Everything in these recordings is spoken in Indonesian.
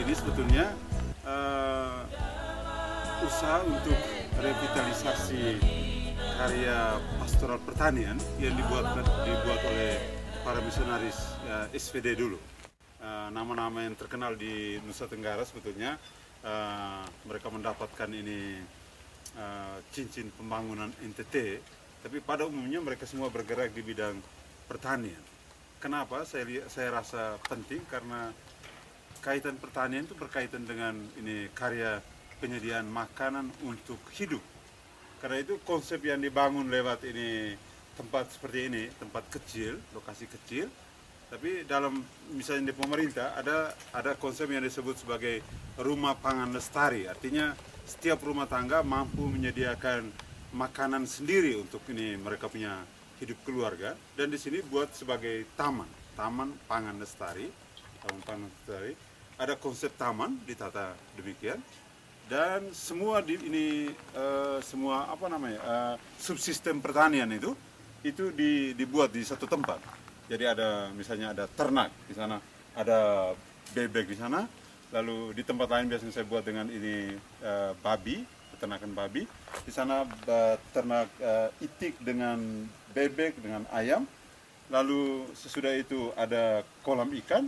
ini sebetulnya usaha untuk revitalisasi karya pastoral pertanian yang dibuat oleh para misionaris SVD dulu. Nama-nama yang terkenal di Nusa Tenggara sebetulnya mereka mendapatkan ini cincin pembangunan NTT, tapi pada umumnya mereka semua bergerak di bidang pertanian. Kenapa saya rasa penting? Karena kaitan pertanian itu berkaitan dengan ini karya penyediaan makanan untuk hidup. Karena itu konsep yang dibangun lewat ini tempat seperti ini, tempat kecil, lokasi kecil, tapi dalam misalnya di pemerintah ada konsep yang disebut sebagai rumah pangan lestari. Artinya setiap rumah tangga mampu menyediakan makanan sendiri untuk ini mereka punya hidup keluarga, dan di sini buat sebagai taman pangan lestari, ada konsep taman ditata demikian, dan semua semua subsistem pertanian itu dibuat di satu tempat. Jadi misalnya ada ternak di sana, ada bebek di sana, lalu di tempat lain biasanya saya buat dengan ini babi, peternakan babi. Di sana ternak itik dengan bebek, dengan ayam. Lalu sesudah itu ada kolam ikan,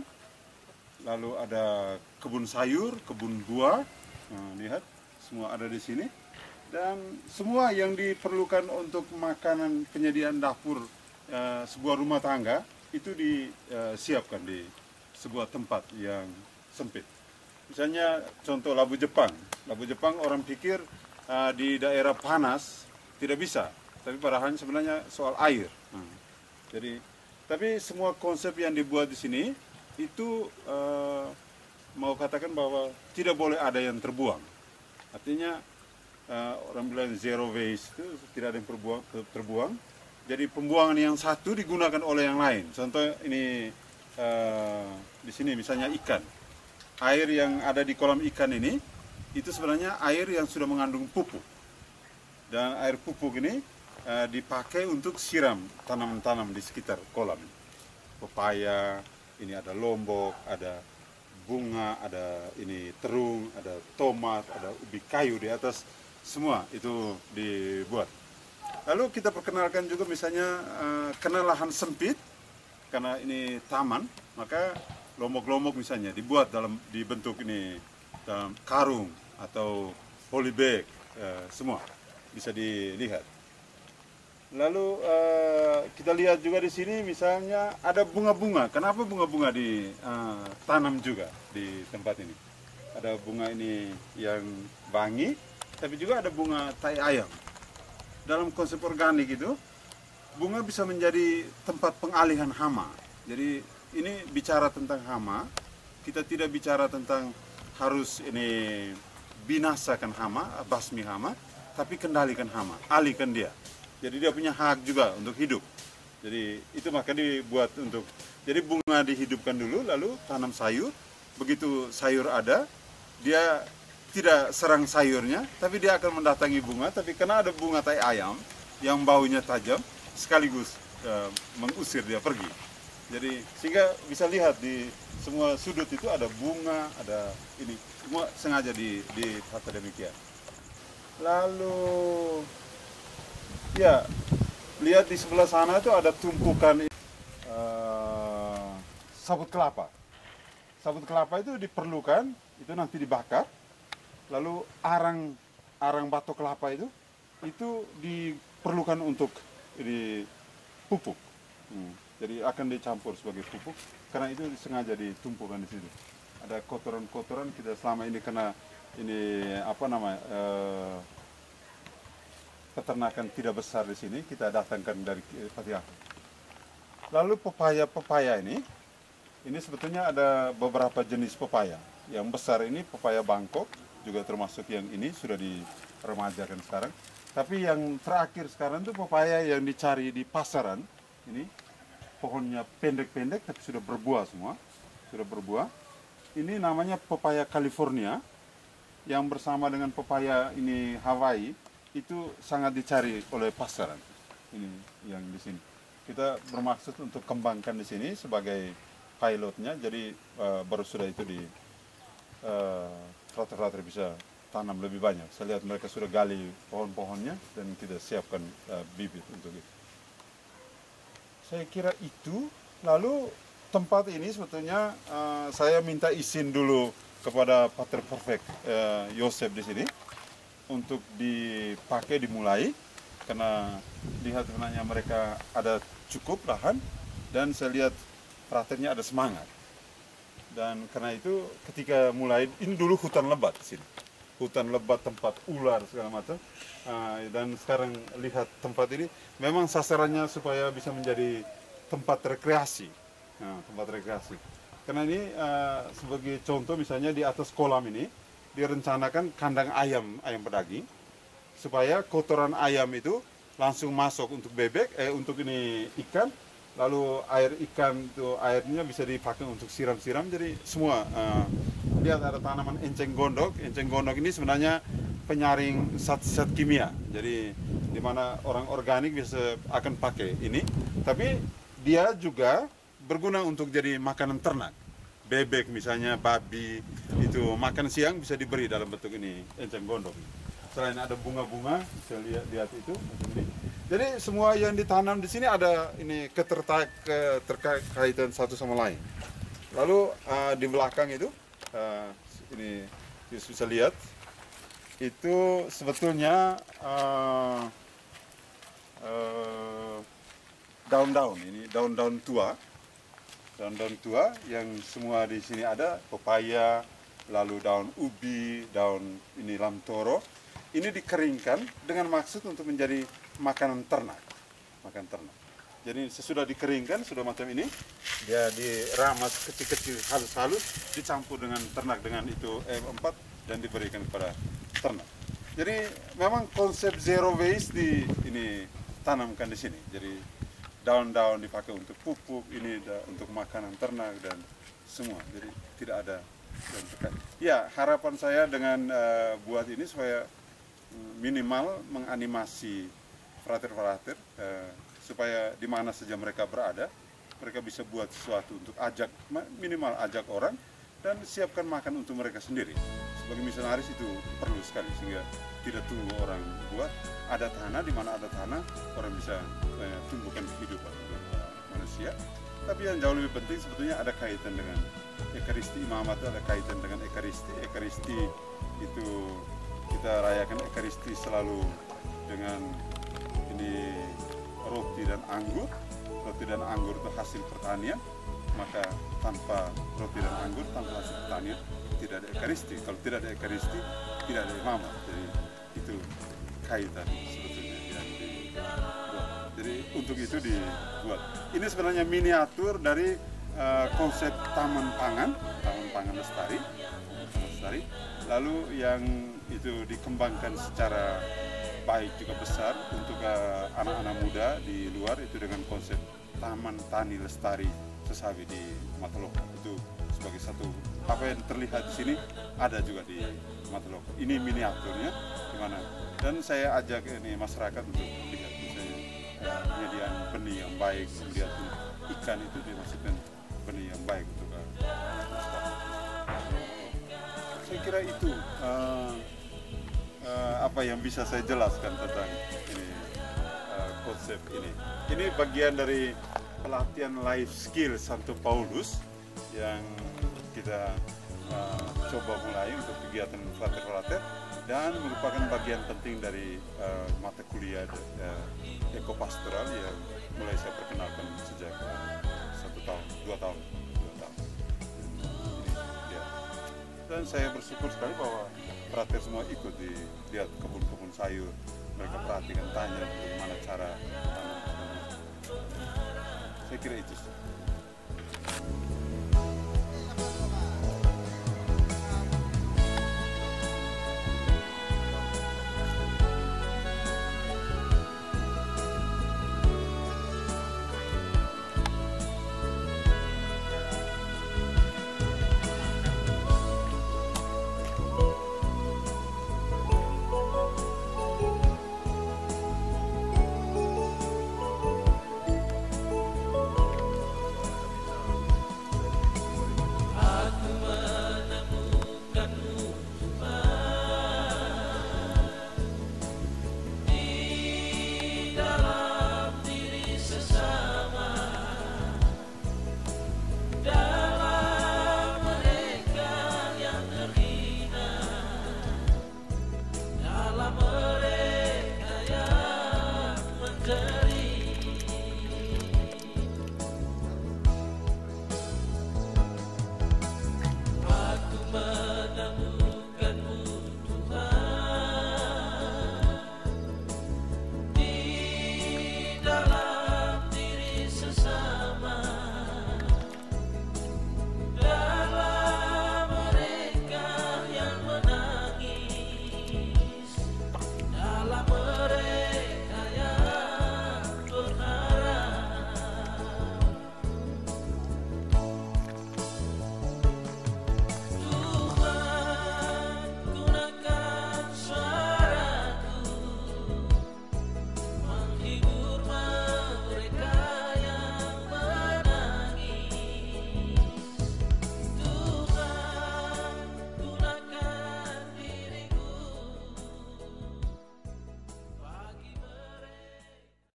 lalu ada kebun sayur, kebun buah. Nah, lihat semua ada di sini. Dan semua yang diperlukan untuk makanan, penyediaan dapur sebuah rumah tangga itu disiapkan di sebuah tempat yang sempit. Misalnya contoh labu Jepang. Labu Jepang orang pikir di daerah panas tidak bisa, tapi padahalnya sebenarnya soal air. Tapi semua konsep yang dibuat di sini itu mau katakan bahwa tidak boleh ada yang terbuang. Artinya orang bilang zero waste, itu tidak ada yang terbuang. Jadi pembuangan yang satu digunakan oleh yang lain. Contoh ini di sini misalnya ikan. Air yang ada di kolam ikan ini itu sebenarnya air yang sudah mengandung pupuk. Dan air pupuk ini dipakai untuk siram tanaman-tanaman di sekitar kolam. Pepaya, ini ada lombok, ada bunga, ada ini terung, ada tomat, ada ubi kayu di atas, semua itu dibuat. Lalu kita perkenalkan juga misalnya karena lahan sempit, karena ini taman, maka lombok-lombok misalnya dibentuk ini dalam karung atau polybag, semua bisa dilihat. Lalu kita lihat juga di sini misalnya ada bunga-bunga. Kenapa bunga-bunga ditanam juga di tempat ini? Ada bunga ini yang bangi, tapi juga ada bunga tai ayam. Dalam konsep organik itu, bunga bisa menjadi tempat pengalihan hama. Jadi ini bicara tentang hama, kita tidak bicara tentang harus ini binasakan hama, basmi hama, tapi kendalikan hama, alihkan dia. Jadi dia punya hak juga untuk hidup. Jadi itu maka dibuat untuk, jadi bunga dihidupkan dulu, lalu tanam sayur. Begitu sayur ada, dia tidak serang sayurnya, tapi dia akan mendatangi bunga. Tapi karena ada bunga tai ayam yang baunya tajam, sekaligus mengusir dia pergi. Jadi sehingga bisa lihat di semua sudut itu ada bunga, ada ini, semua sengaja ditata demikian. Lalu ya, lihat di sebelah sana itu ada tumpukan sabut kelapa. Sabut kelapa itu diperlukan, itu nanti dibakar. Lalu arang batok kelapa itu diperlukan untuk pupuk. Jadi akan dicampur sebagai pupuk, karena itu sengaja ditumpukan di situ. Ada kotoran-kotoran kita selama ini kena ini peternakan tidak besar di sini, kita datangkan dari Patiaho. Lalu pepaya ini sebetulnya ada beberapa jenis pepaya. Yang besar ini pepaya Bangkok, juga termasuk yang ini sudah diremajakan sekarang. Tapi yang terakhir sekarang itu pepaya yang dicari di pasaran. Ini pohonnya pendek-pendek tapi sudah berbuah semua, sudah berbuah. Ini namanya pepaya California, yang bersama dengan pepaya ini Hawaii. Itu sangat dicari oleh pasaran. Ini yang di sini. Kita bermaksud untuk kembangkan di sini sebagai pilotnya. Jadi baru sudah itu frater-frater bisa tanam lebih banyak. Saya lihat mereka sudah gali pohon-pohonnya dan kita siapkan bibit untuk itu. Saya kira itu. Lalu tempat ini sebetulnya saya minta izin dulu kepada Pater Perfect Yosef di sini untuk dipakai, dimulai, karena lihat sebenarnya mereka ada cukup lahan dan saya lihat fraternya ada semangat. Dan karena itu ketika mulai, ini dulu hutan lebat di sini, hutan lebat, tempat ular segala macam. Dan sekarang lihat tempat ini memang sasarannya supaya bisa menjadi tempat rekreasi. Tempat rekreasi. Karena ini sebagai contoh, misalnya di atas kolam ini direncanakan kandang ayam pedaging, supaya kotoran ayam itu langsung masuk untuk bebek, untuk ini ikan, lalu air ikan itu airnya bisa dipakai untuk siram-siram. Jadi semua lihat ada tanaman enceng gondok. Enceng gondok ini sebenarnya penyaring zat-zat kimia. Jadi di mana orang organik bisa akan pakai ini, tapi dia juga berguna untuk jadi makanan ternak. Bebek misalnya, babi, itu makan siang bisa diberi dalam bentuk ini enceng gondok. Selain ada bunga-bunga, bisa lihat itu. Jadi semua yang ditanam di sini ada ini keterkaitan satu sama lain. Lalu di belakang itu ini bisa lihat itu sebetulnya daun-daun, ini daun-daun tua. Daun-daun tua yang semua di sini ada, pepaya, lalu daun ubi, daun ini lamtoro. Ini dikeringkan dengan maksud untuk menjadi makanan ternak. Makan ternak. Jadi sesudah dikeringkan, sudah macam ini, dia diramas kecil-kecil, halus-halus, dicampur dengan ternak dengan itu M4 dan diberikan kepada ternak. Jadi memang konsep zero waste ini tanamkan di sini. Jadi daun-daun dipakai untuk pupuk, ini untuk makanan ternak dan semua. Jadi tidak ada yang terkait. Ya, harapan saya dengan buat ini supaya minimal menganimasi frater-frater supaya di mana saja mereka berada, mereka bisa buat sesuatu untuk minimal ajak orang dan siapkan makan untuk mereka sendiri. Sebagai misionaris itu perlu sekali, sehingga tidak tunggu orang buat. Ada tanah, di mana ada tanah orang bisa tumbuhkan kehidupan untuk manusia. Tapi yang jauh lebih penting sebetulnya ada kaitan dengan Ekaristi. Imamat itu ada kaitan dengan Ekaristi. Ekaristi itu kita rayakan Ekaristi selalu dengan ini roti dan anggur. Roti dan anggur itu hasil pertanian, maka tanpa roti dan anggur, tanpa hasil pertanian tidak ada Ekaristi. Kalau tidak ada Ekaristi, tidak ada imamat. Jadi itu kaitan sebetulnya yang dibuat. Jadi untuk itu dibuat. Ini sebenarnya miniatur dari konsep taman pangan lestari. Lalu yang itu dikembangkan secara baik juga besar untuk anak-anak muda di luar, itu dengan konsep taman tani lestari Sesawi di Mataloka. Itu sebagai satu apa yang terlihat di sini ada juga di Mataloka. Ini miniaturnya gimana? Dan saya ajak ini masyarakat untuk lihat misalnya penyediaan benih yang baik, kemudian ikan itu dimasukkan benih yang baik untuk saya kira itu apa yang bisa saya jelaskan tentang ini konsep ini. Ini bagian dari pelatihan life skill Santo Paulus yang kita coba mulai untuk kegiatan frater-frater dan merupakan bagian penting dari mata kuliah ekopastoral yang mulai saya perkenalkan sejak 1 tahun, 2 tahun. Dan saya bersyukur sekali bahwa frater semua ikut di lihat kebun-kebun sayur, mereka perhatikan, tanya bagaimana cara tanam. Saya kira itu.